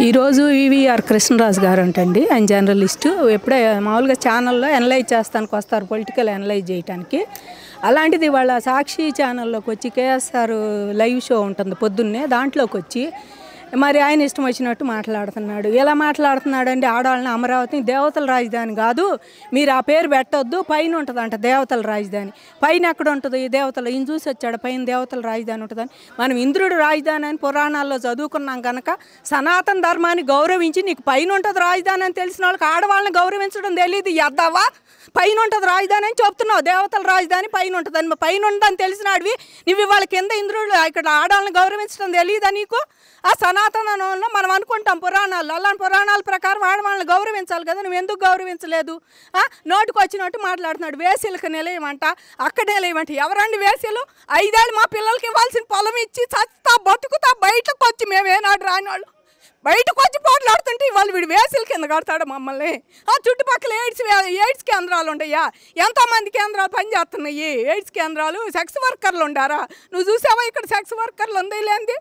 ఈరోజు ఈవీఆర్ కృష్ణరాజు గారు అంటండి, ఆయన జర్నలిస్టు. ఎప్పుడే మామూలుగా ఛానల్లో అనలైజ్ చేస్తానికి వస్తారు, పొలిటికల్ అనలైజ్ చేయడానికి. అలాంటిది వాళ్ళ సాక్షి ఛానల్లోకి వచ్చి కేఎస్ఆర్ లైవ్ షో ఉంటుంది పొద్దున్నే, దాంట్లోకి వచ్చి మరి ఆయన ఇష్టం వచ్చినట్టు మాట్లాడుతున్నాడు. ఎలా మాట్లాడుతున్నాడండి? ఆడవాళ్ళని అమరావతిని దేవతల రాజధాని కాదు, మీరు ఆ పేరు పెట్టొద్దు, పైన ఉంటుందంట దేవతల రాజధాని. పైన ఎక్కడ ఉంటుంది? దేవతలు ఈయన చూసి వచ్చాడు, పైన దేవతల రాజధాని ఉంటుందని. మనం ఇంద్రుడు రాజధాని అని పురాణాల్లో చదువుకున్నాం కనుక సనాతన ధర్మాన్ని గౌరవించి, నీకు పైన ఉంటుంది రాజధాని అని తెలిసిన వాళ్ళకి ఆడవాళ్ళని గౌరవించడం తెలియదు. ఎద్దావా పైన ఉంటుంది రాజధాని అని చెప్తున్నావు, దేవతల రాజధాని పైన ఉంటుందని. పైన ఉంటుందని తెలిసినాడివి నువ్వు ఇవాళ కింద ఇంద్రుడు ఇక్కడ ఆడవాళ్ళని గౌరవించడం తెలియదా నీకు? ఆ సనాతనంలో మనం అనుకుంటాం పురాణాలు, అలాంటి పురాణాల ప్రకారం ఆడవాళ్ళని గౌరవించాలి కదా, నువ్వు ఎందుకు గౌరవించలేదు? నోటికి వచ్చినట్టు మాట్లాడుతున్నాడు. వేసీలకు నిలయమంట, అక్కడ నిలయమంట. ఎవరండి వేసీలు? 5 ఏళ్ళు మా పిల్లలకి ఇవ్వాల్సిన పొలం ఇచ్చి చస్తా బతుకుతా బయటకు వచ్చి మేమేనాడు రాని వాళ్ళు బయటకు వచ్చి పోట్లాడుతుంటే ఇవాళ వీడు వేసీల కింద కడతాడు మమ్మల్ని. చుట్టుపక్కల ఎయిడ్స్ కేంద్రాలు ఉండయా? ఎంతోమంది కేంద్రాలు పనిచేస్తున్నాయి, ఎయిడ్స్ కేంద్రాలు. సెక్స్ వర్కర్లు ఉండారా? నువ్వు చూసావా ఇక్కడ సెక్స్ వర్కర్లు ఉంది లేనిది?